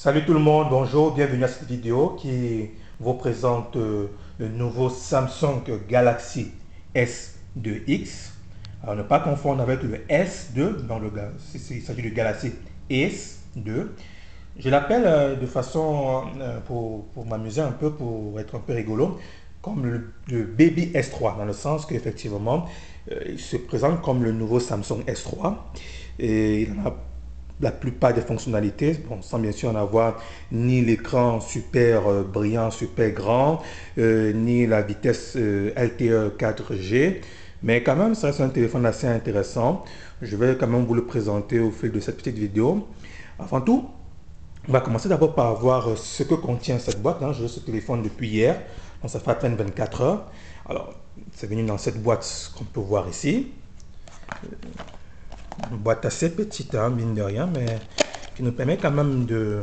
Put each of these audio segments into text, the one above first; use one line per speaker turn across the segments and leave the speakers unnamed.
Salut tout le monde, bonjour, bienvenue à cette vidéo qui vous présente le nouveau Samsung Galaxy S2X. Alors ne pas confondre avec le S2, il s'agit du Galaxy S2. Je l'appelle de façon, pour m'amuser un peu, pour être un peu rigolo, comme le Baby S3, dans le sens qu'effectivement, il se présente comme le nouveau Samsung S3. Et il en a la plupart des fonctionnalités, bon, sans bien sûr en avoir ni l'écran super brillant, super grand, ni la vitesse LTE 4G, mais quand même, ça reste un téléphone assez intéressant. Je vais quand même vous le présenter au fil de cette petite vidéo. Avant tout, on va commencer d'abord par voir ce que contient cette boîte. J'ai ce téléphone depuis hier, donc ça fait à peine 24 heures. Alors, c'est venu dans cette boîte qu'on peut voir ici. Une boîte assez petite, hein, mine de rien, mais qui nous permet quand même de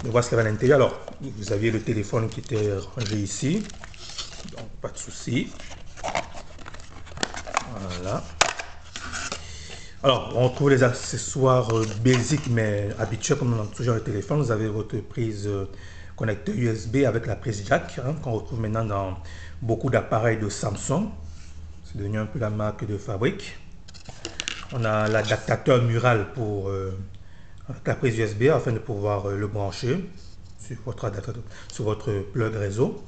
voir ce qu'il y a à l'intérieur. Alors, vous aviez le téléphone qui était rangé ici, donc pas de souci. Voilà. Alors, on retrouve les accessoires basiques mais habituels comme dans toujours le téléphone. Vous avez votre prise connecteur USB avec la prise jack, hein, qu'on retrouve maintenant dans beaucoup d'appareils de Samsung. C'est devenu un peu la marque de fabrique. On a l'adaptateur mural pour la prise USB afin de pouvoir le brancher sur votre adaptateur, sur votre plug réseau.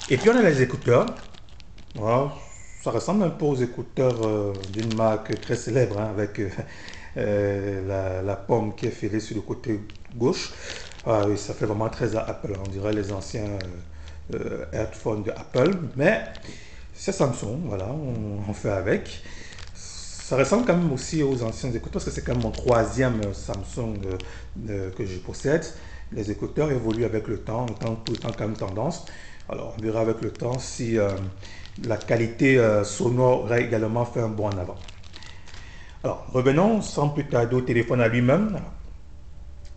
Et puis on a les écouteurs. Voilà, ça ressemble un peu aux écouteurs d'une marque très célèbre, hein, avec la pomme qui est filée sur le côté gauche. Ah, oui, ça fait vraiment très à Apple, on dirait les anciens headphones de Apple, mais c'est Samsung, voilà, on fait avec. Ça ressemble quand même aussi aux anciens écouteurs, parce que c'est quand même mon troisième Samsung que je possède. Les écouteurs évoluent avec le temps, tout le temps quand même tendance. Alors on verra avec le temps si la qualité sonore aurait également fait un bond en avant. Alors revenons sans plus tarder au téléphone à lui-même.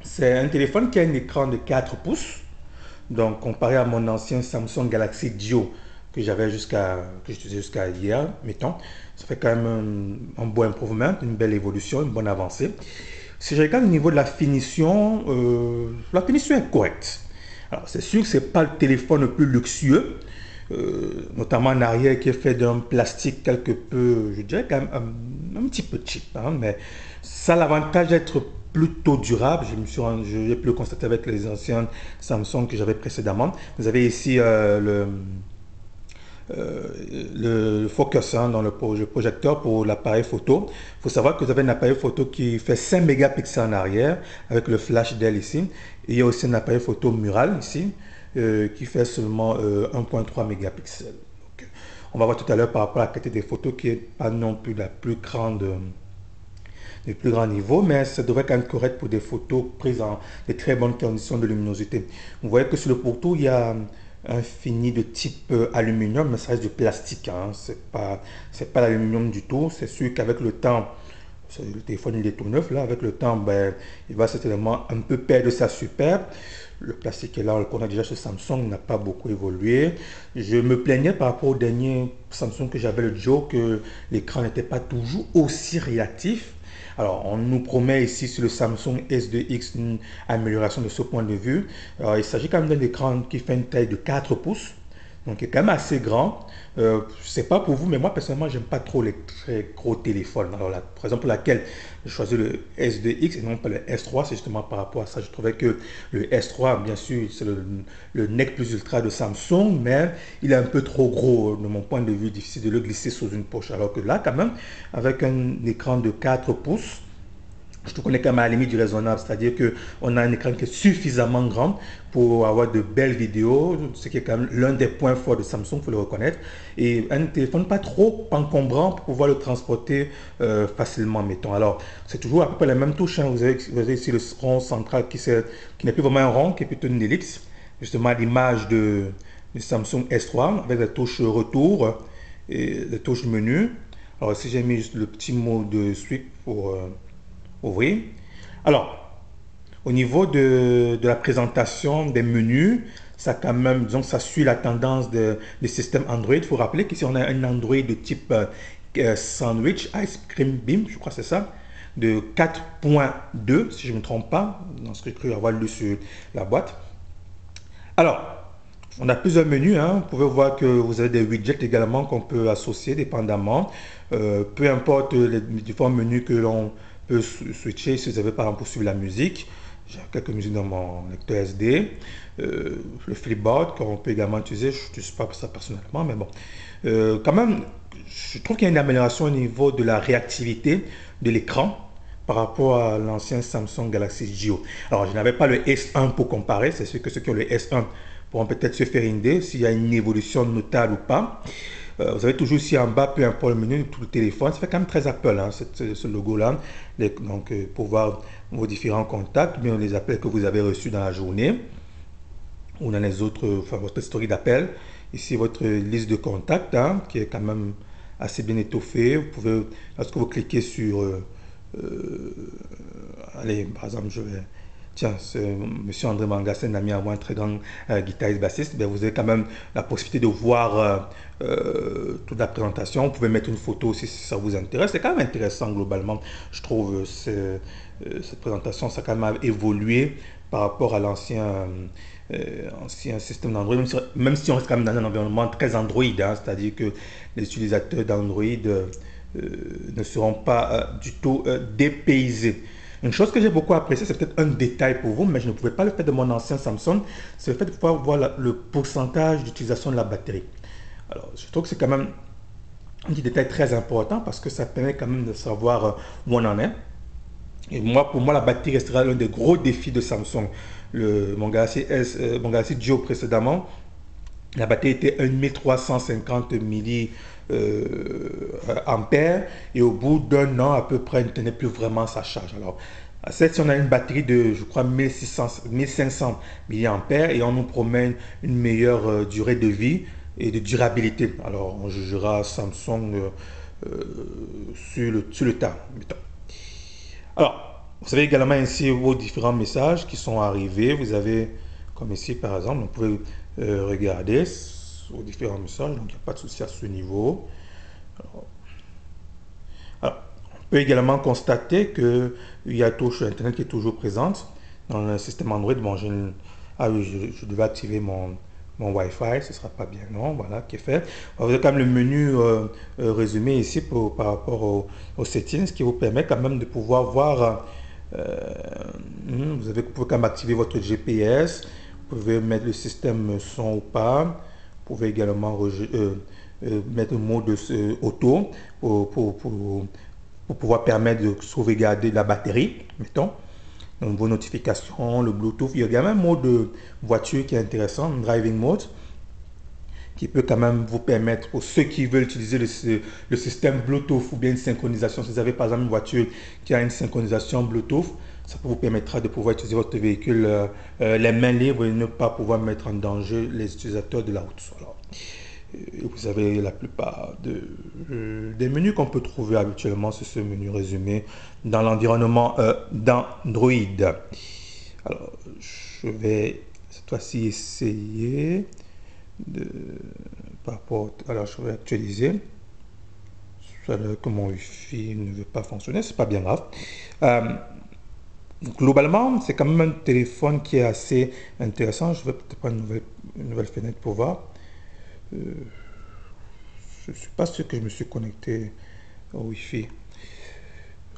C'est un téléphone qui a un écran de 4 pouces. Donc comparé à mon ancien Samsung Galaxy Duo que j'utilisais jusqu'à hier, mettons, ça fait quand même un bon improvement, une belle évolution, une bonne avancée. Si je regarde au niveau de la finition est correcte. Alors c'est sûr que ce n'est pas le téléphone le plus luxueux, notamment en arrière qui est fait d'un plastique quelque peu, je dirais quand même un petit peu cheap, hein, mais ça a l'avantage d'être plutôt durable. J'ai pu le constater avec les anciens Samsung que j'avais précédemment. Vous avez ici le focus, hein, dans le projecteur pour l'appareil photo. Il faut savoir que vous avez un appareil photo qui fait 5 mégapixels en arrière avec le flash Dell ici. Et il y a aussi un appareil photo mural ici qui fait seulement 1.3 mégapixels. Donc, on va voir tout à l'heure par rapport à la qualité des photos qui n'est pas non plus la plus grande du plus grand niveau, mais ça devrait quand même être correct pour des photos prises en de très bonnes conditions de luminosité. Vous voyez que sur le pourtour, il y a un fini de type aluminium, mais ça reste du plastique, hein. C'est pas l'aluminium du tout. C'est sûr qu'avec le temps, le téléphone il est tout neuf, là, avec le temps, ben, il va certainement un peu perdre sa superbe. Le plastique est là, on le connaît déjà chez Samsung, n'a pas beaucoup évolué. Je me plaignais par rapport au dernier Samsung que j'avais, le Duo, que l'écran n'était pas toujours aussi réactif. Alors, on nous promet ici sur le Samsung S2X une amélioration de ce point de vue. Alors, il s'agit quand même d'un écran qui fait une taille de 4 pouces, donc il est quand même assez grand. C'est pas pour vous, mais moi personnellement, j'aime pas trop les très gros téléphones. Alors, la raison pour laquelle j'ai choisi le S2X et non pas le S3, c'est justement par rapport à ça. Je trouvais que le S3, bien sûr, c'est le nec plus ultra de Samsung, mais il est un peu trop gros de mon point de vue, difficile de le glisser sous une poche. Alors que là, quand même, avec un écran de 4 pouces, je trouve qu'on est quand même à la limite du raisonnable, c'est-à-dire qu'on a un écran qui est suffisamment grand pour avoir de belles vidéos, ce qui est quand même l'un des points forts de Samsung, il faut le reconnaître, et un téléphone pas trop encombrant pour pouvoir le transporter facilement, mettons. Alors, c'est toujours à peu près la même touche, hein. Vous avez ici le rond central qui n'est plus vraiment un rond, qui est plutôt une ellipse, justement à l'image du Samsung S3, avec la touche retour et la touche menu. Alors ici, j'ai mis juste le petit mot de sweep pour ouvrir. Alors, au niveau de la présentation des menus, ça quand même, disons que ça suit la tendance des systèmes Android. Il faut rappeler qu'ici on a un Android de type sandwich, ice cream beam, je crois que c'est ça. de 4.2, si je ne me trompe pas, dans ce que j'ai cru avoir lu sur la boîte. Alors, on a plusieurs menus, hein. Vous pouvez voir que vous avez des widgets également qu'on peut associer dépendamment. Peu importe les différents menus que l'on peut switcher, si vous avez par exemple pour suivre la musique. J'ai quelques musiques dans mon lecteur SD. Le flipboard qu'on peut également utiliser, je n'utilise pas ça personnellement, mais bon. Quand même, je trouve qu'il y a une amélioration au niveau de la réactivité de l'écran par rapport à l'ancien Samsung Galaxy Geo. Alors, je n'avais pas le S1 pour comparer, c'est sûr que ceux qui ont le S1 pourront peut-être se faire une idée s'il y a une évolution notable ou pas. Vous avez toujours ici en bas, peu importe le menu, tout le téléphone. Ça fait quand même très Apple, hein, ce logo-là. Donc, pour voir vos différents contacts, bien les appels que vous avez reçus dans la journée ou dans les autres, enfin, votre story d'appel. Ici, votre liste de contacts, hein, qui est quand même assez bien étoffée. Vous pouvez, lorsque vous cliquez sur, allez, par exemple, je vais, tiens, monsieur André Manga, c'est un ami à moi, un très grand guitariste bassiste, ben, vous avez quand même la possibilité de voir toute la présentation. Vous pouvez mettre une photo aussi si ça vous intéresse. C'est quand même intéressant globalement, je trouve, cette présentation, ça a quand même évolué par rapport à ancien système d'Android, même si on reste quand même dans un environnement très Android, hein, c'est-à-dire que les utilisateurs d'Android ne seront pas du tout dépaysés. Une chose que j'ai beaucoup appréciée, c'est peut-être un détail pour vous, mais je ne pouvais pas le faire de mon ancien Samsung, c'est le fait de pouvoir voir le pourcentage d'utilisation de la batterie. Alors, je trouve que c'est quand même un petit détail très important parce que ça permet quand même de savoir où on en est. Et moi, pour moi, la batterie restera l'un des gros défis de Samsung. Mon Galaxy mon Galaxy Geo précédemment, la batterie était 1350 ampères et au bout d'un an à peu près, elle ne tenait plus vraiment sa charge. Alors, si on a une batterie de, je crois, 1500 mAh et on nous promet une meilleure durée de vie et de durabilité. Alors, on jugera Samsung sur le tas. Alors, vous avez également ici vos différents messages qui sont arrivés. Vous avez, comme ici par exemple, vous pouvez regarder vos différents messages. Donc, il n'y a pas de souci à ce niveau. Alors, on peut également constater qu'il y a touche Internet qui est toujours présente dans le système Android. Bon, ah oui, je devais activer mon Wi-Fi, ce ne sera pas bien, non, voilà, qui est fait. Vous avez quand même le menu résumé ici par rapport aux settings, qui vous permet quand même de pouvoir voir, vous pouvez quand même activer votre GPS, vous pouvez mettre le système son ou pas, vous pouvez également mettre le mode auto pour pouvoir permettre de sauvegarder la batterie, mettons. Donc, vos notifications, le Bluetooth. Il y a également un mode de voiture qui est intéressant, driving mode, qui peut quand même vous permettre, pour ceux qui veulent utiliser le système Bluetooth ou bien une synchronisation, si vous avez par exemple une voiture qui a une synchronisation Bluetooth, ça vous permettra de pouvoir utiliser votre véhicule les mains libres et ne pas pouvoir mettre en danger les utilisateurs de la route. Alors, vous avez la plupart des menus qu'on peut trouver habituellement sur ce menu résumé dans l'environnement d'Android. Alors, je vais cette fois-ci essayer alors, je vais actualiser. Ça veut dire que mon Wi-Fi ne veut pas fonctionner, c'est pas bien grave. Globalement, c'est quand même un téléphone qui est assez intéressant. Je vais peut-être prendre une nouvelle fenêtre pour voir. Je ne suis pas sûr que je me suis connecté au Wi-Fi.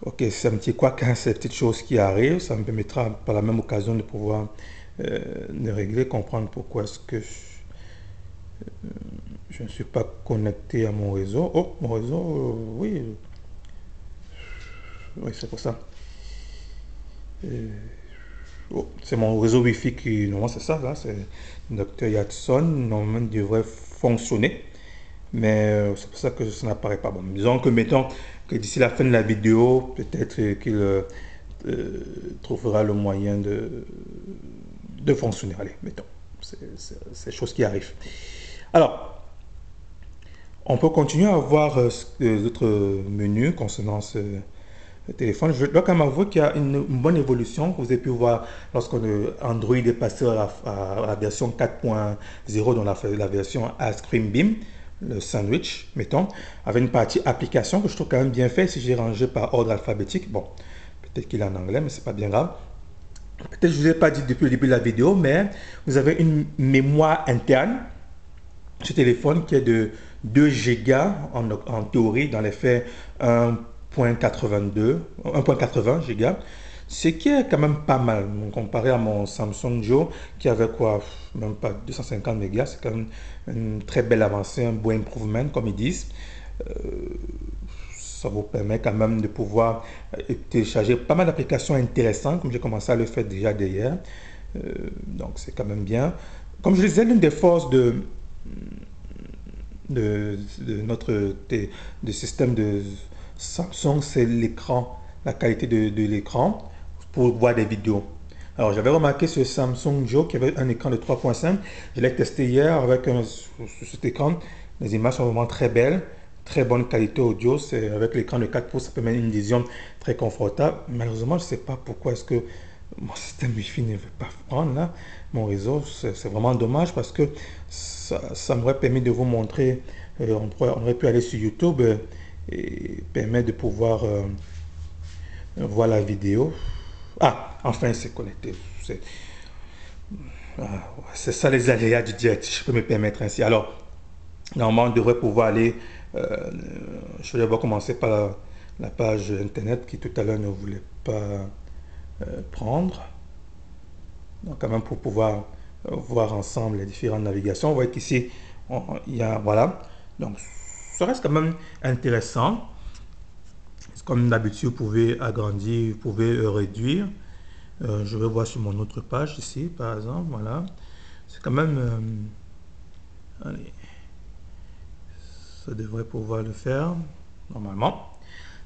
Ok, c'est un petit quoi quand ces petites choses qui arrivent, ça me permettra par la même occasion de pouvoir de régler, comprendre pourquoi est-ce que je ne suis pas connecté à mon réseau. Oh, mon réseau, oui. Oui, c'est pour ça. Oh, c'est mon réseau Wi-Fi qui, normalement c'est ça, là, c'est Dr. Yatson, normalement il devrait fonctionner. Mais c'est pour ça que ça n'apparaît pas. Bon, disons que mettons que d'ici la fin de la vidéo, peut-être qu'il trouvera le moyen de fonctionner. Allez, mettons, c'est des choses qui arrivent. Alors, on peut continuer à voir d'autres menus concernant ce téléphone. Je dois quand même avouer qu'il y a une bonne évolution que vous avez pu voir lorsque Android est passé à la version 4.0, dans la version Ice Cream Beam. le sandwich, mettons, avec une partie application que je trouve quand même bien fait si j'ai rangé par ordre alphabétique. Bon, peut-être qu'il est en anglais, mais c'est pas bien grave. Peut-être je ne vous ai pas dit depuis le début de la vidéo, mais vous avez une mémoire interne ce téléphone qui est de 2 Go en théorie, dans les faits 1.82, 1.80 Go, ce qui est quand même pas mal comparé à mon Samsung Joe qui avait quoi, même pas 250 mégas, c'est quand même une très belle avancée, un beau improvement comme ils disent. Ça vous permet quand même de pouvoir télécharger pas mal d'applications intéressantes, comme j'ai commencé à le faire déjà d'hier. Donc c'est quand même bien. Comme je le disais, l'une des forces de notre système de Samsung, c'est l'écran, la qualité de l'écran pour voir des vidéos. Alors j'avais remarqué sur Samsung Joe qui avait un écran de 3.5. Je l'ai testé hier avec cet écran. Les images sont vraiment très belles, très bonne qualité audio. C'est avec l'écran de 4 pouces, ça permet une vision très confortable. Malheureusement, je ne sais pas pourquoi est-ce que mon système Wi-Fi ne veut pas prendre là. Mon réseau, c'est vraiment dommage parce que ça m'aurait permis de vous montrer. On aurait pu aller sur YouTube et permettre de pouvoir voir la vidéo. Ah, enfin, c'est connecté. C'est ça les aléas du direct, si je peux me permettre ainsi. Alors, normalement, on devrait pouvoir aller. Je vais d'abord commencer par la page internet qui tout à l'heure ne voulait pas prendre. Donc, quand même, pour pouvoir voir ensemble les différentes navigations. On voit qu'ici, il y a. Voilà. Donc, ça reste quand même intéressant. Comme d'habitude, vous pouvez agrandir, vous pouvez réduire. Je vais voir sur mon autre page ici, par exemple. Voilà. C'est quand même. Allez. Ça devrait pouvoir le faire, normalement.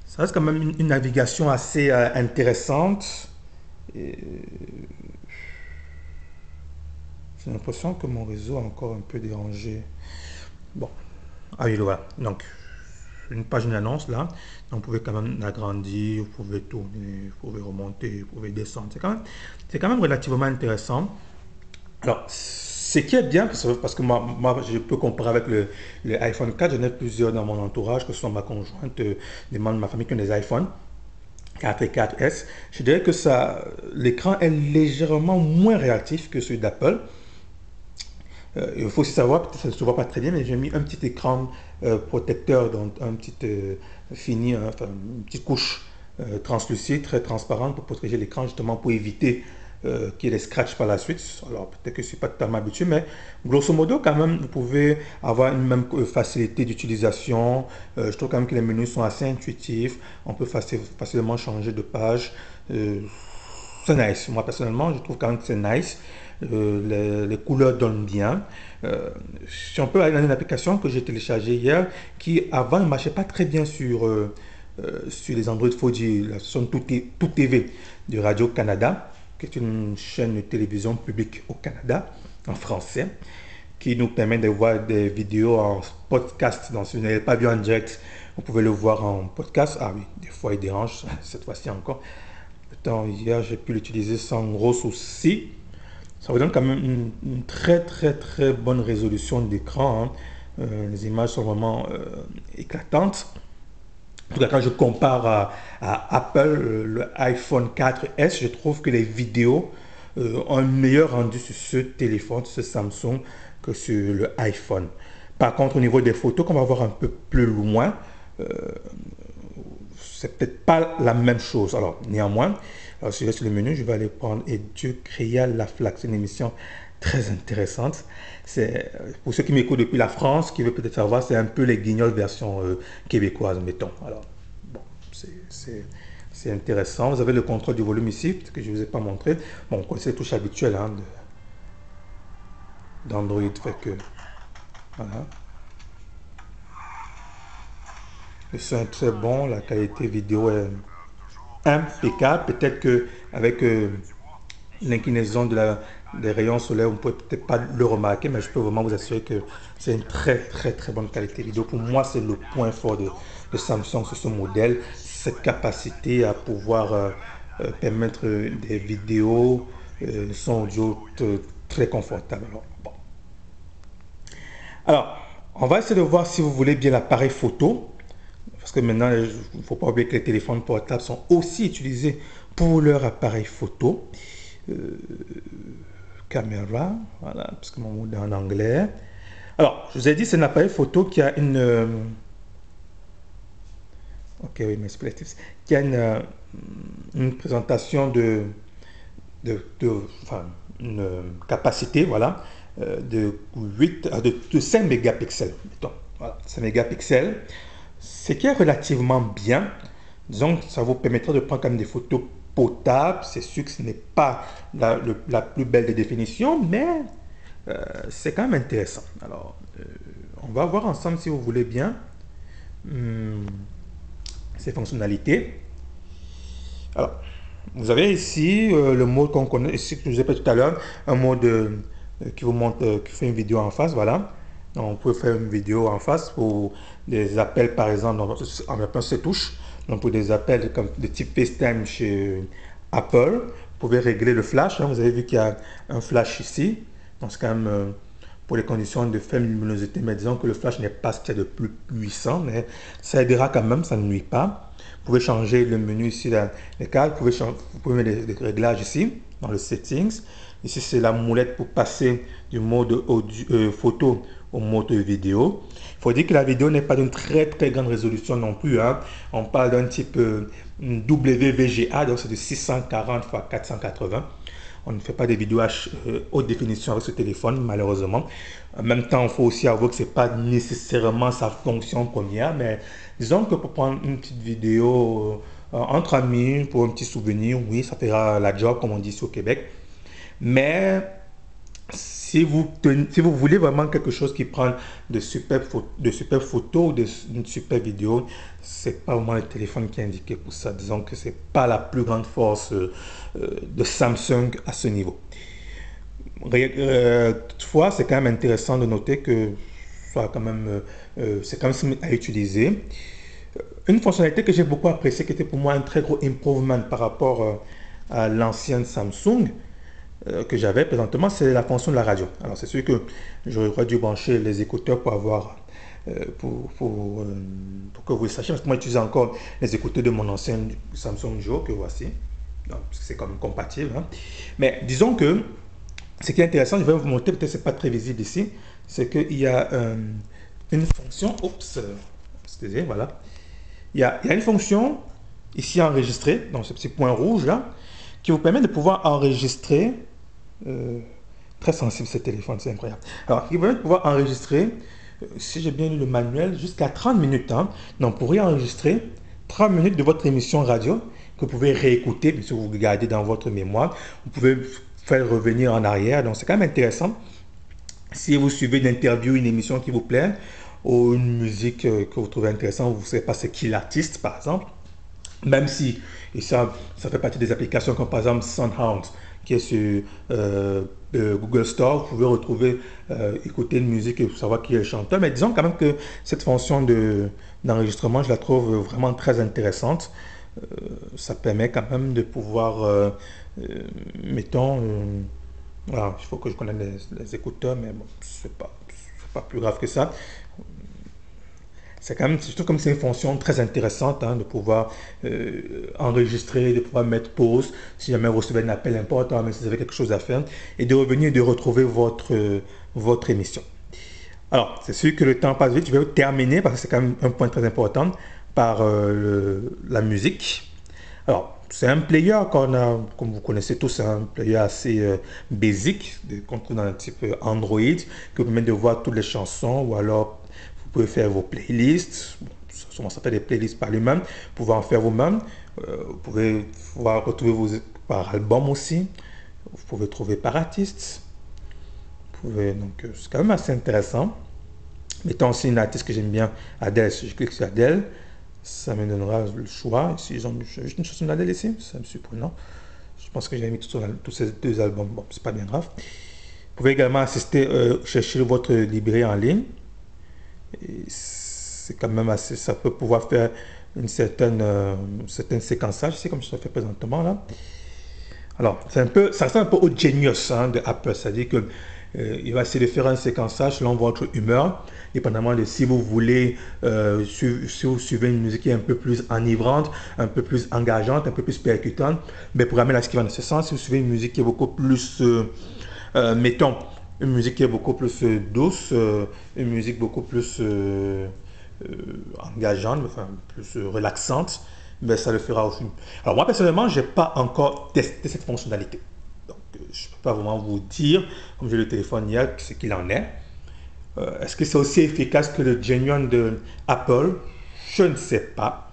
Ça reste quand même une navigation assez intéressante. J'ai l'impression que mon réseau est encore un peu dérangé. Bon, ah oui, voilà. Donc, une page d'annonce là. Donc, vous pouvez quand même l'agrandir, vous pouvez tourner, vous pouvez remonter, vous pouvez descendre. C'est quand même relativement intéressant. Alors, ce qui est bien, parce que moi je peux comparer avec le iPhone 4, j'en ai plusieurs dans mon entourage, que ce soit ma conjointe, des membres de ma famille qui ont des iPhones 4 et 4S. Je dirais que l'écran est légèrement moins réactif que celui d'Apple. Il faut aussi savoir, peut-être que ça ne se voit pas très bien, mais j'ai mis un petit écran protecteur, donc un petit enfin, une petite couche translucide, très transparente pour protéger l'écran, justement pour éviter qu'il y ait des scratchs par la suite. Alors peut-être que je ne suis pas totalement habitué, mais grosso modo, quand même, vous pouvez avoir une même facilité d'utilisation. Je trouve quand même que les menus sont assez intuitifs. On peut facilement changer de page. C'est nice. Moi, personnellement, je trouve quand même que c'est nice. Les couleurs donnent bien. Si on peut aller dans une application que j'ai téléchargée hier, qui avant ne marchait pas très bien sur les Android 4G, la sonne Tout TV de Radio-Canada, qui est une chaîne de télévision publique au Canada, en français, qui nous permet de voir des vidéos en podcast. Donc, si vous n'avez pas vu en direct, vous pouvez le voir en podcast. Ah oui, des fois il dérange, cette fois-ci encore. Pourtant, hier, j'ai pu l'utiliser sans gros souci. Ça vous donne quand même une très très bonne résolution d'écran. Les images sont vraiment éclatantes. En tout cas, quand je compare à Apple, le iPhone 4S, je trouve que les vidéos ont un meilleur rendu sur ce téléphone, ce Samsung, que sur le iPhone. Par contre, au niveau des photos, qu'on va voir un peu plus loin, c'est peut-être pas la même chose. Alors, néanmoins, si je vais sur le menu, je vais aller prendre Et Dieu créa la flaque. C'est une émission très intéressante. C'est pour ceux qui m'écoutent depuis la France, qui veulent peut-être savoir, c'est un peu les Guignols version québécoise, mettons. Alors, bon, c'est intéressant. Vous avez le contrôle du volume ici, ce que je ne vous ai pas montré. Bon, on connaît les touches habituelles d'Android, fait que voilà. Le son est très bon, la qualité vidéo est impeccable. Peut-être que avec l'inclinaison des rayons solaires, on ne peut peut-être pas le remarquer, mais je peux vraiment vous assurer que c'est une très bonne qualité vidéo. Pour moi, c'est le point fort de Samsung sur ce modèle, cette capacité à pouvoir permettre des vidéos, son audio très confortable. Alors, bon. Alors, On va essayer de voir si vous voulez bien l'appareil photo. Parce que maintenant, il ne faut pas oublier que les téléphones portables sont aussi utilisés pour leur appareil photo. Caméra, voilà, parce que mon mot est en anglais. Alors, je vous ai dit, c'est un appareil photo qui a une... ok, oui, mais c'est qui a une présentation enfin, une capacité, voilà, de 5 mégapixels, mettons. Voilà, 5 mégapixels, ce qui est relativement bien. Disons que ça vous permettra de prendre quand même des photos potables. C'est sûr que ce n'est pas la plus belle des définitions, mais c'est quand même intéressant. Alors, on va voir ensemble, si vous voulez bien, ces fonctionnalités. Alors, vous avez ici le mode qu'on connaît, ici que je vous ai fait tout à l'heure, un mode qui vous montre, qui fait une vidéo en face, voilà. Donc, on peut faire une vidéo en face pour des appels, par exemple, en appuyant ces touches. Donc, pour des appels comme de type FaceTime chez Apple, vous pouvez régler le flash. Hein. Vous avez vu qu'il y a un flash ici. Donc, c'est quand même pour les conditions de faible luminosité. Mais disons que le flash n'est pas ce qu'il y a de plus puissant, mais ça aidera quand même, ça ne nuit pas. Vous pouvez changer le menu ici, les cadres. Vous pouvez mettre des réglages ici, dans le settings. Ici, c'est la moulette pour passer du mode photo au mode vidéo. Il faut dire que la vidéo n'est pas d'une très grande résolution non plus. Hein. On parle d'un type WVGA, donc c'est de 640 x 480. On ne fait pas des vidéos haute définition avec ce téléphone, malheureusement. En même temps, il faut aussi avouer que ce n'est pas nécessairement sa fonction première, mais disons que pour prendre une petite vidéo entre amis, pour un petit souvenir, oui, ça fera la job, comme on dit ici au Québec. Mais si vous voulez vraiment quelque chose qui prend de super photos, d'une super vidéo, c'est pas vraiment le téléphone qui est indiqué pour ça. Disons que c'est pas la plus grande force de Samsung à ce niveau. Toutefois, c'est quand même intéressant de noter que c'est quand même à utiliser. Une fonctionnalité que j'ai beaucoup appréciée, qui était pour moi un très gros improvement par rapport à l'ancienne Samsung, que j'avais présentement, c'est la fonction de la radio. Alors c'est sûr que j'aurais dû brancher les écouteurs pour avoir pour que vous le sachiez, parce que moi j'utilise encore les écouteurs de mon ancien Samsung Joe que voici. Donc c'est quand même compatible. Hein. Mais disons que ce qui est intéressant, je vais vous montrer, peut-être c'est pas très visible ici, c'est qu'il y a une fonction, excusez, voilà. Il y a une fonction ici enregistrée, donc ce petit point rouge là, qui vous permet de pouvoir enregistrer. Très sensible ce téléphone, c'est incroyable. Alors, il va pouvoir enregistrer, si j'ai bien lu le manuel, jusqu'à 30 minutes. Hein. Donc, vous pourrez enregistrer 30 minutes de votre émission radio que vous pouvez réécouter, bien sûr, vous gardez dans votre mémoire. Vous pouvez faire revenir en arrière. Donc, c'est quand même intéressant. Si vous suivez une interview, une émission qui vous plaît, ou une musique que vous trouvez intéressante, vous ne savez pas c'est qui l'artiste, par exemple, même si, et ça fait partie des applications comme par exemple Soundhound, qui est sur Google Store, vous pouvez retrouver, écouter une musique et savoir qui est le chanteur. Mais disons quand même que cette fonction d'enregistrement, je la trouve vraiment très intéressante. Ça permet quand même de pouvoir, mettons, voilà, il faut que je connaisse les écouteurs, mais bon, c'est pas plus grave que ça. C'est quand même, surtout comme c'est une fonction très intéressante hein, de pouvoir enregistrer, de pouvoir mettre pause si jamais vous recevez un appel important, même si vous avez quelque chose à faire, et de revenir et de retrouver votre émission. Alors, c'est sûr que le temps passe vite, je vais terminer parce que c'est quand même un point très important par la musique. Alors, c'est un player qu'on a, comme vous connaissez tous, c'est un player assez basique, qu'on trouve dans un type Android, qui vous permet de voir toutes les chansons ou alors vous pouvez faire vos playlists. Bon, souvent ça fait des playlists par lui-même. Vous pouvez en faire vous-même. Vous pouvez retrouver par album aussi. Vous pouvez trouver par artiste. Donc c'est quand même assez intéressant. Mettons aussi une artiste que j'aime bien, Adele. Si je clique sur Adele, ça me donnera le choix. Si ils ont juste une chanson d'Adele ici, c'est surprenant. Je pense que j'ai mis tous ces deux albums. Bon, c'est pas bien grave. Vous pouvez également chercher votre librairie en ligne. C'est quand même assez, ça peut pouvoir faire une certaine séquençage, c'est comme je le fais présentement là. Alors, ça ressemble un peu au Genius hein, de Apple, c'est-à-dire que Il va essayer de faire un séquençage selon votre humeur, dépendamment de si vous voulez, si vous suivez une musique qui est un peu plus enivrante, un peu plus engageante, un peu plus percutante, mais programmer la ce qui va dans ce sens. Si vous suivez une musique qui est beaucoup plus, mettons, une musique qui est beaucoup plus douce, une musique beaucoup plus engageante, enfin plus relaxante, mais ça le fera aussi. Alors moi personnellement, je n'ai pas encore testé cette fonctionnalité. Donc je ne peux pas vraiment vous dire, comme j'ai le téléphone hier, ce qu'il en est. Est-ce que c'est aussi efficace que le Genuine de Apple? Je ne sais pas.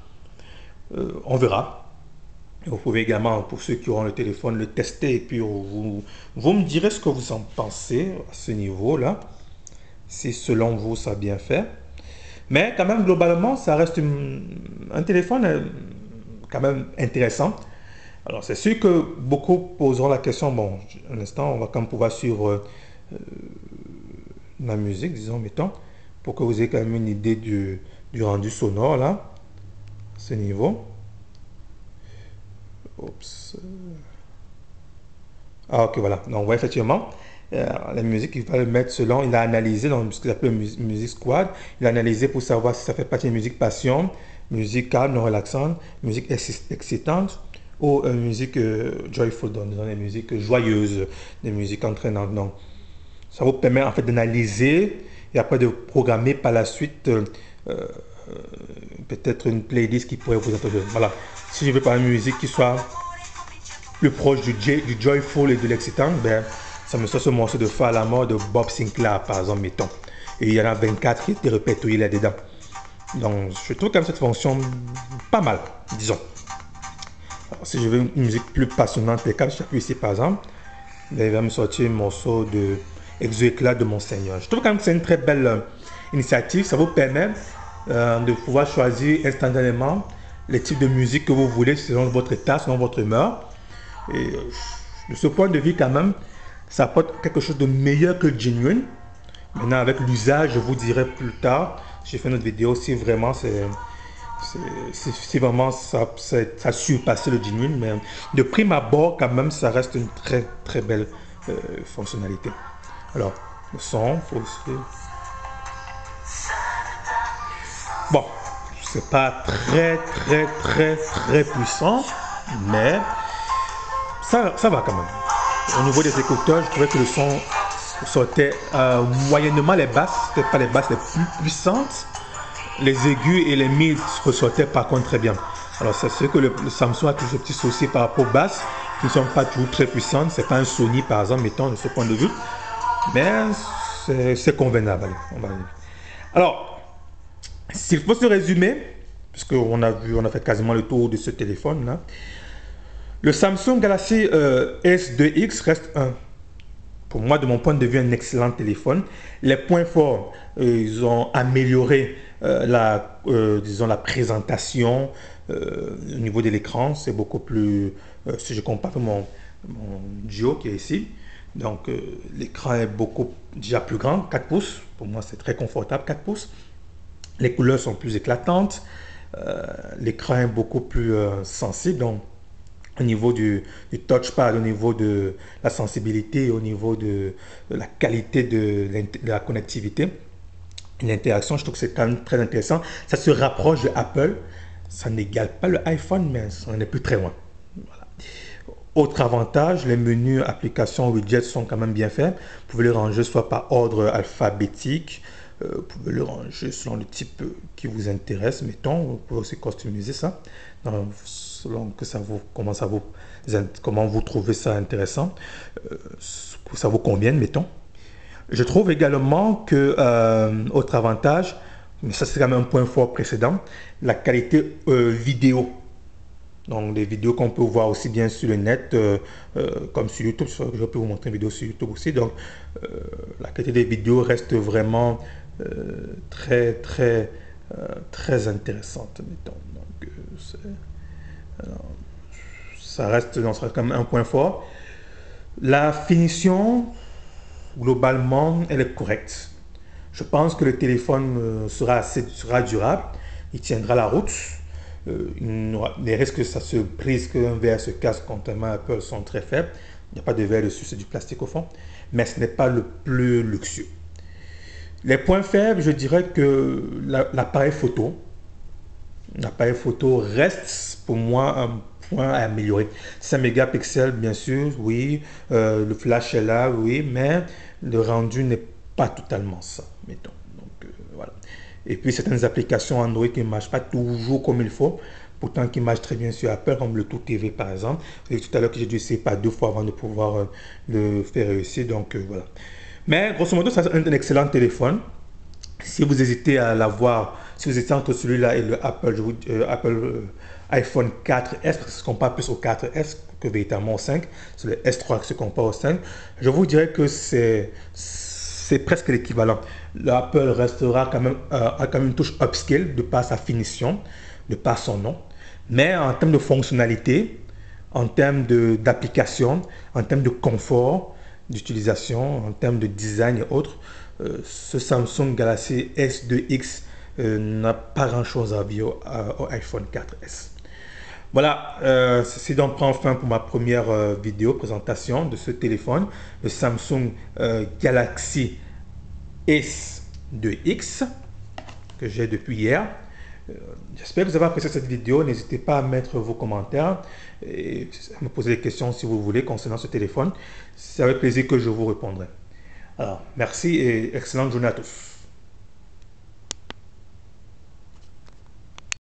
On verra. Vous pouvez également, pour ceux qui auront le téléphone, le tester et puis vous me direz ce que vous en pensez à ce niveau-là. Si selon vous, ça a bien fait. Mais quand même, globalement, ça reste un téléphone quand même intéressant. Alors, c'est sûr que beaucoup poseront la question, bon, un instant, on va quand même pouvoir suivre ma musique, disons, mettons, pour que vous ayez quand même une idée du rendu sonore, là, à ce niveau. Oups. Ah, ok, voilà. Donc, ouais, effectivement, la musique, il va le mettre selon, il a analysé dans ce qu'il appelle musique squad, il a analysé pour savoir si ça fait partie de musique passion, musique calme, non relaxante, musique excitante, ou musique joyful, donc des musiques joyeuses, des musiques entraînantes. Donc, ça vous permet en fait d'analyser et après de programmer par la suite peut-être une playlist qui pourrait vous intéresser. Voilà. Si je veux pas une musique qui soit plus proche du joyful et de l'excitant, ben, ça me sort ce morceau de Fa à la mort de Bob Sinclair, par exemple, mettons. Et il y en a 24 qui étaient répertoriés là-dedans. Donc, je trouve quand même cette fonction pas mal, disons. Alors, si je veux une musique plus passionnante, quand j'appuie ici, par exemple, ben, il va me sortir un morceau de Exo-éclat de Monseigneur. Je trouve quand même que c'est une très belle initiative. Ça vous permet de pouvoir choisir instantanément les types de musique que vous voulez selon votre état, selon votre humeur. Et de ce point de vue, quand même, ça apporte quelque chose de meilleur que Genuine. Maintenant, avec l'usage, je vous dirai plus tard, j'ai fait une autre vidéo, si vraiment si vraiment ça surpasse le Genuine. Mais de prime abord, quand même, ça reste une très très belle fonctionnalité. Alors, le son, faut aussi... Bon, c'est pas très puissant, mais ça va quand même. Au niveau des écouteurs, je trouvais que le son sortait moyennement les basses, c'était pas les basses les plus puissantes. Les aigus et les mids ressortaient par contre très bien. Alors c'est ce que le Samsung a toujours ce petit souci par rapport aux basses, qui ne sont pas toujours très puissantes. C'est pas un Sony par exemple, mettons de ce point de vue. Mais c'est convenable. Alors, s'il faut se résumer, puisqu'on a fait quasiment le tour de ce téléphone-là, le Samsung Galaxy S2X reste pour moi, de mon point de vue, un excellent téléphone. Les points forts, ils ont amélioré disons, la présentation au niveau de l'écran. C'est beaucoup plus, si je compare avec mon Duo qui est ici, donc l'écran est déjà plus grand, 4 pouces. Pour moi, c'est très confortable, 4 pouces. Les couleurs sont plus éclatantes. L'écran est beaucoup plus sensible. Donc, au niveau du touchpad, au niveau de la sensibilité, au niveau de la qualité de la connectivité, l'interaction, je trouve que c'est quand même très intéressant. Ça se rapproche de Apple. Ça n'égale pas le iPhone, mais on n'est plus très loin. Voilà. Autre avantage, les menus, applications, widgets sont quand même bien faits. Vous pouvez les ranger soit par ordre alphabétique, vous pouvez le ranger selon le type qui vous intéresse, mettons. Vous pouvez aussi customiser ça, selon que comment vous trouvez ça intéressant, que ça vous convienne, mettons. Je trouve également que, autre avantage, mais ça c'est quand même un point fort précédent, la qualité vidéo. Donc des vidéos qu'on peut voir aussi bien sur le net comme sur YouTube. Je peux vous montrer une vidéo sur YouTube aussi. Donc la qualité des vidéos reste vraiment très intéressante, mettons. Donc ça reste quand même un point fort. La finition, globalement, elle est correcte. Je pense que le téléphone sera durable, il tiendra la route. Les risques que ça se brise, qu'un verre se casse contrairement à Apple sont très faibles. Il n'y a pas de verre dessus, c'est du plastique au fond. Mais ce n'est pas le plus luxueux. Les points faibles, je dirais que l'appareil photo. L'appareil photo reste pour moi un point à améliorer. 5 mégapixels, bien sûr, oui. Le flash est là, oui. Mais le rendu n'est pas totalement ça, mettons. Donc, voilà. Et puis, certaines applications Android qui ne marchent pas toujours comme il faut. Pourtant, qui marchent très bien sur Apple, comme le Tout TV, par exemple. Vous avez vu tout à l'heure que j'ai dû essayer par 2 fois avant de pouvoir le faire réussir. Donc, voilà. Mais, grosso modo, c'est un excellent téléphone. Si vous hésitez à l'avoir, si vous hésitez entre celui-là et le iPhone 4S, parce que ça se compare plus au 4S que véritablement au 5, c'est le S3 qui se compare au 5, je vous dirais que c'est presque l'équivalent. L'Apple restera quand même, a quand même une touche upscale de par sa finition, de par son nom, mais en termes de fonctionnalité, en termes d'application, en termes de confort d'utilisation, en termes de design et autres, ce Samsung Galaxy S2X n'a pas grand-chose à dire au iPhone 4S. Voilà, ceci donc prend fin pour ma première vidéo présentation de ce téléphone, le Samsung Galaxy S2X que j'ai depuis hier. J'espère que vous avez apprécié cette vidéo. N'hésitez pas à mettre vos commentaires et à me poser des questions si vous voulez concernant ce téléphone. C'est avec plaisir que je vous répondrai. Alors, merci et excellente journée à tous.